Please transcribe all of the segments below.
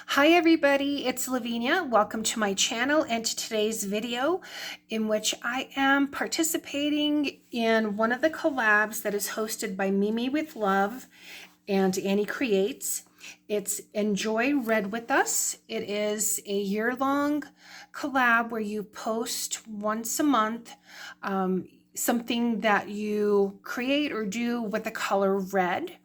Hi everybody, it's Lavinia. Welcome to my channel and to today's video in which I am participating in one of the collabs that is hosted by Mimi with Love and Annie Creates. It's Enjoy Red with Us. It is a year-long collab where you post once a month something that you create or do with the color red.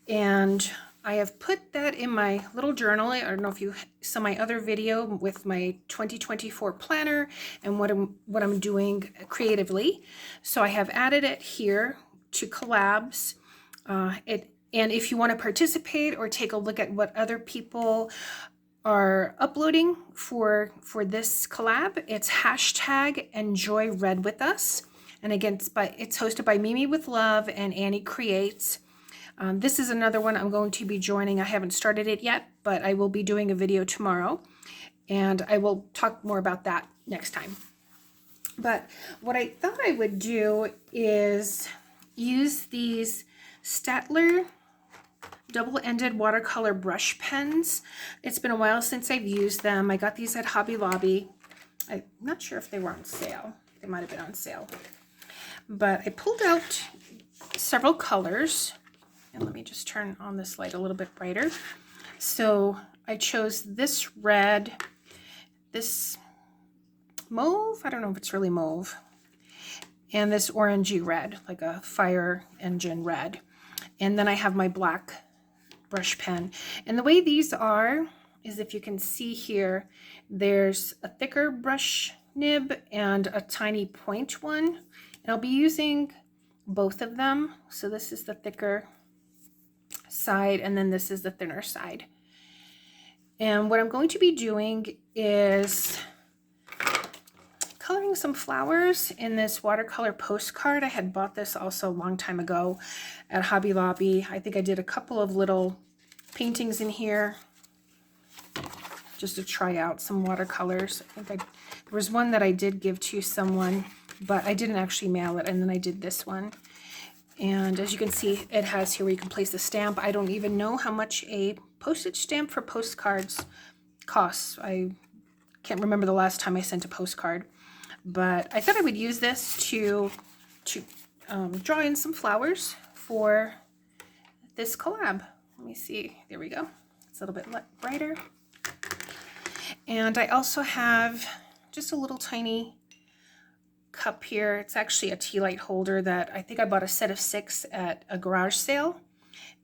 And I have put that in my little journal. I don't know if you saw my other video with my 2024 planner and what I'm doing creatively. So I have added it here to collabs. And if you want to participate or take a look at what other people are uploading for this collab, it's hashtag Enjoy Red with Us. And again, it's hosted by Mimi with Love and Annie Creates. This is another one I'm going to be joining. I haven't started it yet, but I will be doing a video tomorrow, and I will talk more about that next time. But what I thought I would do is use these Staedtler Double-ended watercolor brush pens. It's been a while since I've used them. I got these at Hobby Lobby. I'm not sure if they were on sale. They might have been on sale. But I pulled out several colors. And let me just turn on this light a little bit brighter. So I chose this red, this mauve, I don't know if it's really mauve, and this orangey red, like a fire engine red. And then I have my black brush pen. And the way these are is, if you can see here, there's a thicker brush nib and a tiny point one. And I'll be using both of them. So this is the thicker side, and then this is the thinner side. And what I'm going to be doing is coloring some flowers in this watercolor postcard. I had bought this also a long time ago at Hobby Lobby. I think I did a couple of little paintings in here just to try out some watercolors. There was one that I did give to someone, but I didn't actually mail it, and then I did this one. And as you can see, it has here where you can place the stamp. I don't even know how much a postage stamp for postcards costs. I can't remember the last time I sent a postcard, but I thought I would use this to draw in some flowers for this collab. Let me see. There we go. It's a little bit brighter. And I also have just a little tiny cup here. It's actually a tea light holder that I think I bought a set of 6 at a garage sale,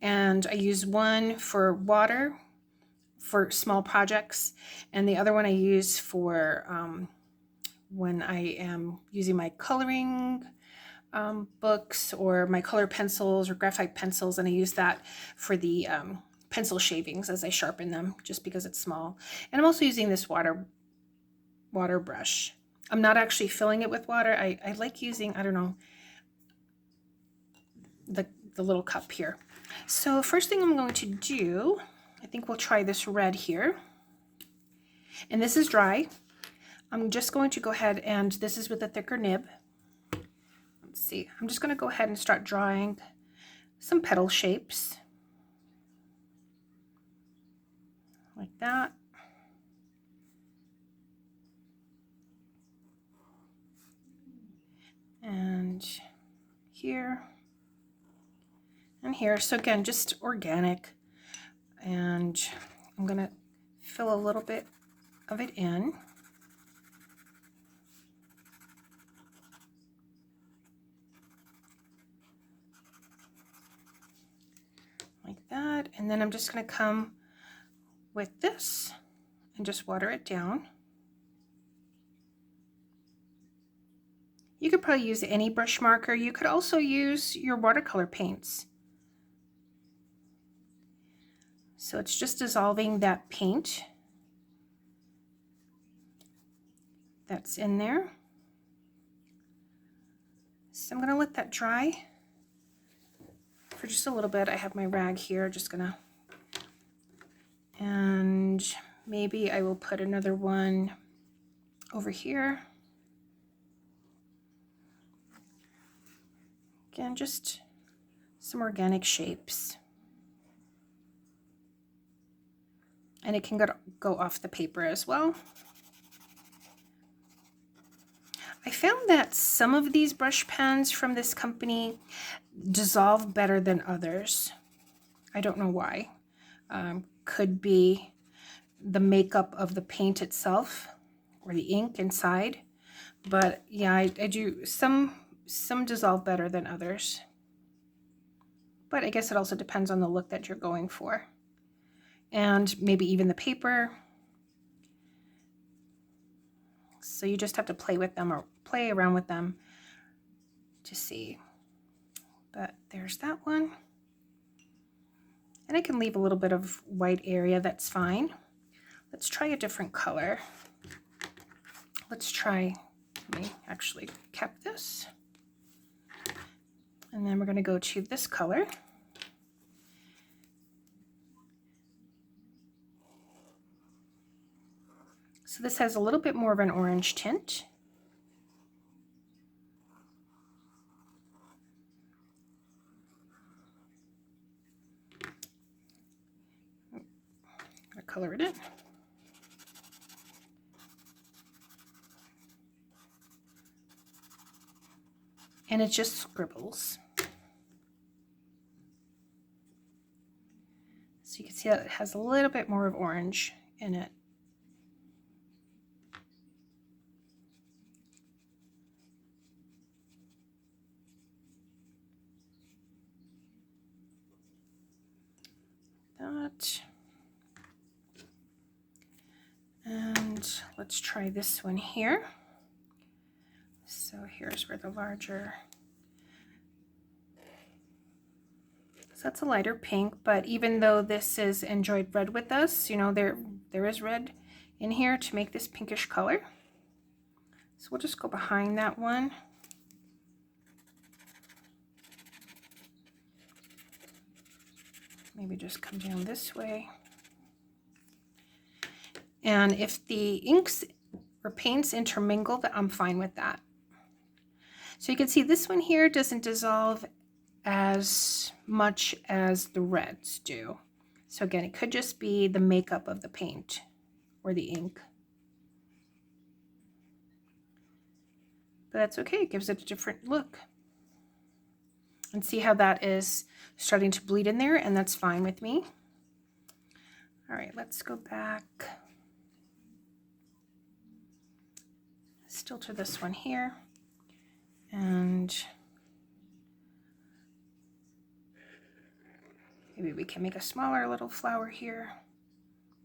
and I use one for water for small projects, and the other one I use for when I am using my coloring books or my color pencils or graphite pencils, and I use that for the pencil shavings as I sharpen them, just because it's small. And I'm also using this water brush. I'm not actually filling it with water. I like using, I don't know, the little cup here. So first thing I'm going to do, I think we'll try this red here. And this is dry. I'm just going to go ahead, and this is with a thicker nib. Let's see. I'm just going to go ahead and start drawing some petal shapes. Like that. And here and here. So again, just organic. And I'm going to fill a little bit of it in. Like that. And then I'm just going to come with this and just water it down. You could probably use any brush marker. You could also use your watercolor paints. So it's just dissolving that paint that's in there. So I'm going to let that dry for just a little bit. I have my rag here, just gonna, and maybe I will put another one over here. Again, just some organic shapes. and it can go off the paper as well. I found that some of these brush pens from this company dissolve better than others. I don't know why. Could be the makeup of the paint itself or the ink inside. But yeah, I do, some dissolve better than others. But I guess it also depends on the look that you're going for. And maybe even the paper. So you just have to play with them or play around with them to see. But there's that one. And I can leave a little bit of white area, that's fine. Let's try a different color. Let's try, let me actually cap this. And then we're going to go to this color. So this has a little bit more of an orange tint. I'm going to color it in. And it just scribbles. So you can see that it has a little bit more of orange in it. That. And let's try this one here. So here's where the larger, so that's a lighter pink, but even though this is enjoyed red with us, you know, there is red in here to make this pinkish color. So we'll just go behind that one. Maybe just come down this way. And if the inks or paints intermingle, I'm fine with that. So you can see this one here doesn't dissolve as much as the reds do. So again, it could just be the makeup of the paint or the ink. But that's okay, it gives it a different look. And see how that is starting to bleed in there, and that's fine with me. All right, let's go back. Still to this one here. And maybe we can make a smaller little flower here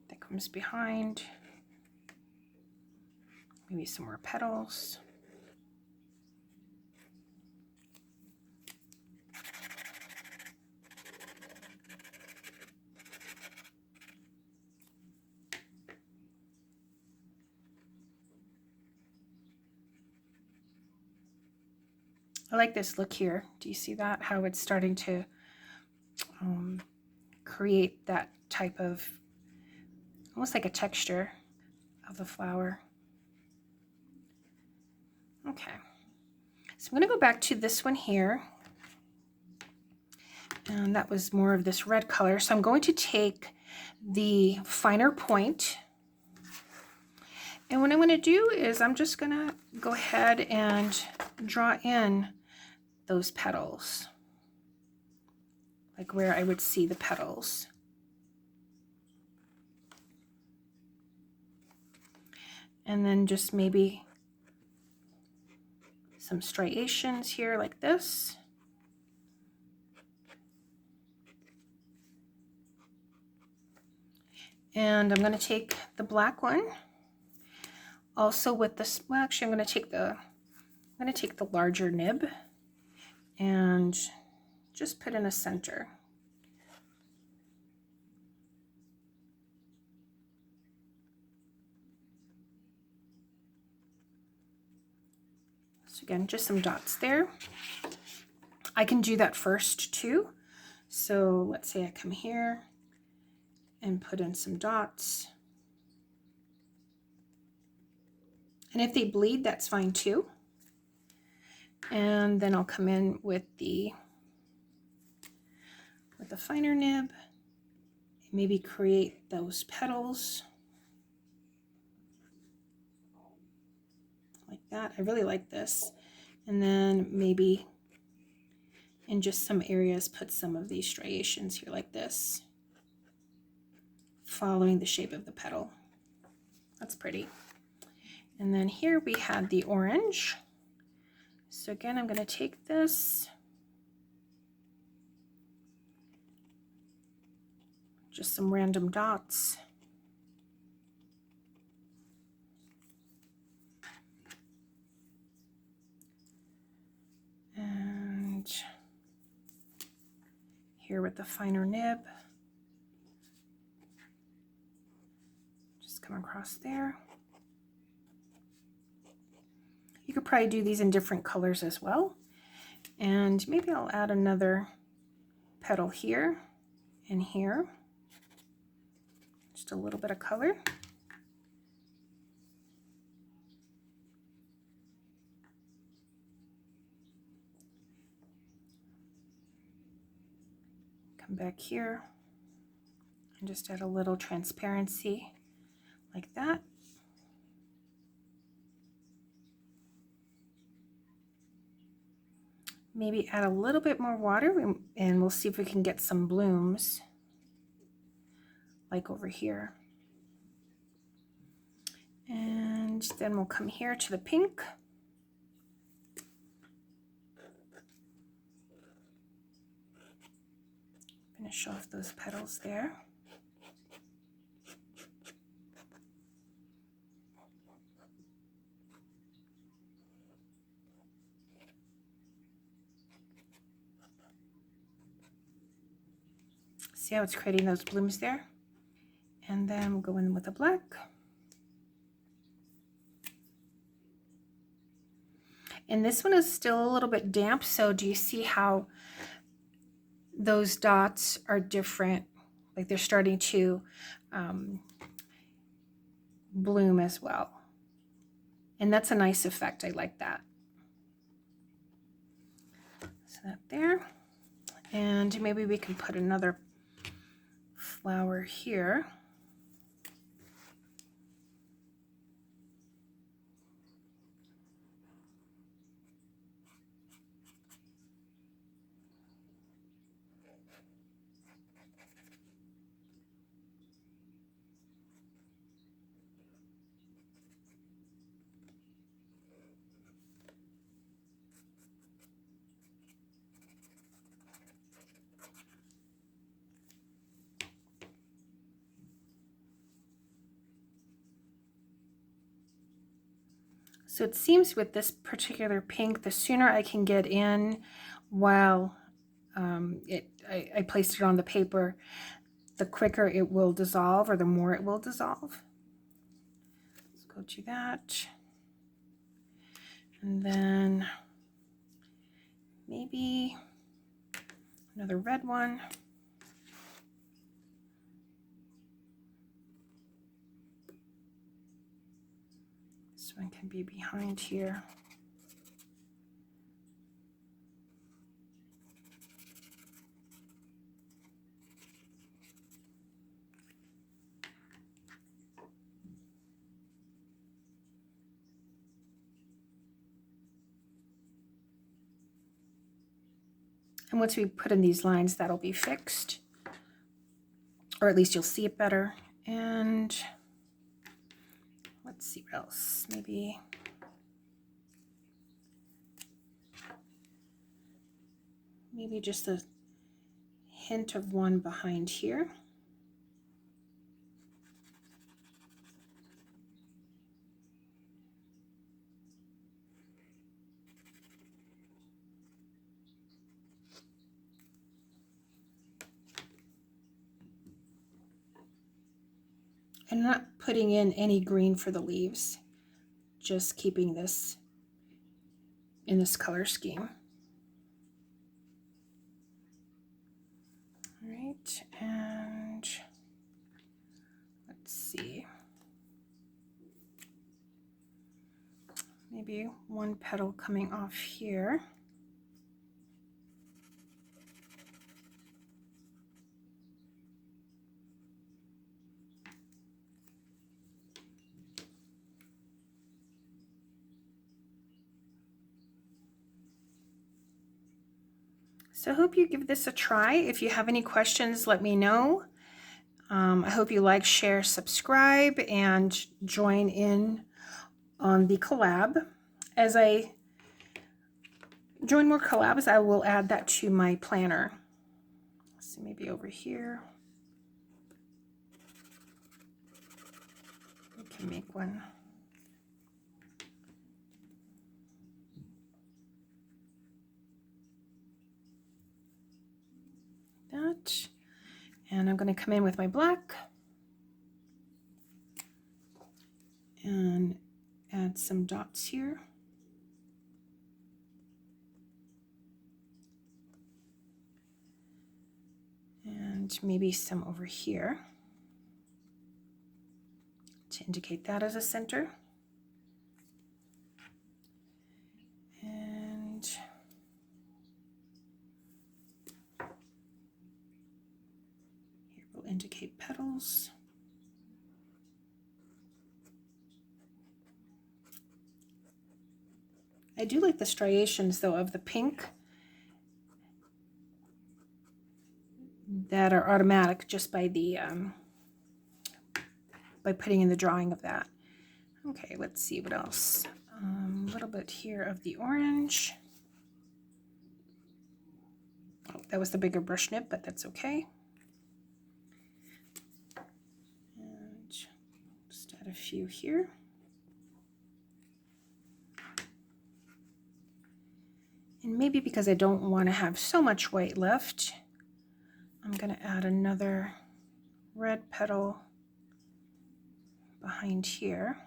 that comes behind. Maybe some more petals. I like this look here. Do you see that? How it's starting to create that type of, almost like a texture of the flower. Okay, so I'm going to go back to this one here. And that was more of this red color. So I'm going to take the finer point. And what I'm going to do is I'm just going to go ahead and draw in those petals, like where I would see the petals. And then just maybe some striations here like this. And I'm going to take the black one also with this, well, actually I'm going to take the larger nib and just put in a center. So again, just some dots there. I can do that first too. So let's say I come here and put in some dots. And if they bleed, that's fine too. And then I'll come in with the finer nib Maybe create those petals like that. I really like this. And then maybe in just some areas put some of these striations here like this, following the shape of the petal. That's pretty. And then here we had the orange. So again, I'm going to take this, just some random dots. And here with the finer nib, just come across there. You could probably do these in different colors as well. And maybe I'll add another petal here and here. Just a little bit of color. Come back here and just add a little transparency like that. Maybe add a little bit more water and we'll see if we can get some blooms like over here. And then we'll come here to the pink. Finish off those petals there. See how it's creating those blooms there? And then we'll go in with a black. And this one is still a little bit damp, so do you see how those dots are different? Like they're starting to bloom as well. And that's a nice effect. I like that. So that there. And maybe we can put another flower here. So it seems with this particular pink, the sooner I can get in while I placed it on the paper, the quicker it will dissolve, or the more it will dissolve. Let's go to that. And then maybe another red one. This one can be behind here. And once we put in these lines, that'll be fixed, or at least you'll see it better. And let's see what else. Maybe just a hint of one behind here. I'm not putting in any green for the leaves, just keeping this in this color scheme. All right, and let's see. Maybe one petal coming off here. So I hope you give this a try. If you have any questions, let me know. I hope you like, share, subscribe, and join in on the collab. As I join more collabs, I will add that to my planner. Let's see, maybe over here. We can make one. That. And I'm going to come in with my black and add some dots here. And maybe some over here to indicate that as a center. And here we'll indicate petals. I do like the striations though of the pink that are automatic just by the by putting in the drawing of that. Okay, let's see what else. A little bit here of the orange. Oh, that was the bigger brush nib, but that's okay. And just add a few here. And maybe because I don't want to have so much white left, I'm going to add another red petal behind here.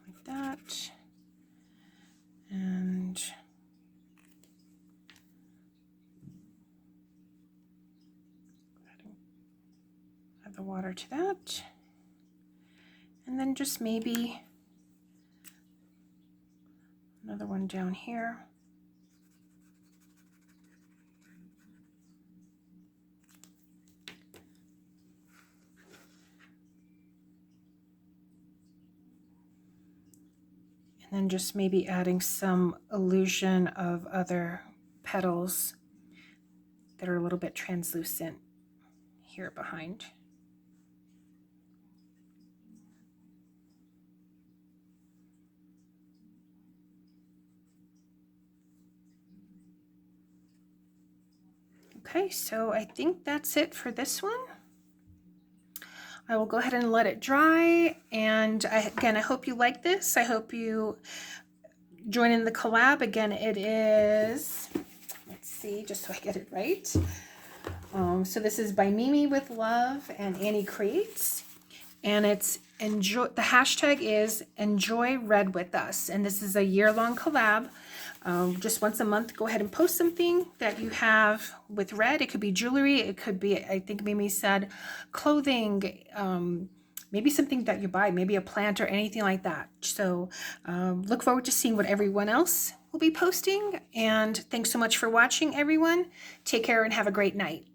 Like that. And add the water to that. And then just maybe another one down here. And then just maybe adding some illusion of other petals that are a little bit translucent here behind. Okay, so I think that's it for this one. I will go ahead and let it dry, and again, I hope you like this. I hope you join in the collab. Again, it is, let's see, just so I get it right. So this is by Mimi with Love and Annie Creates, and it's enjoy. The hashtag is Enjoy Red with Us, and this is a year-long collab. Just once a month, go ahead and post something that you have with red. It could be jewelry. It could be, I think Mimi said, clothing, maybe something that you buy, maybe a plant or anything like that. So look forward to seeing what everyone else will be posting. And thanks so much for watching, everyone. Take care and have a great night.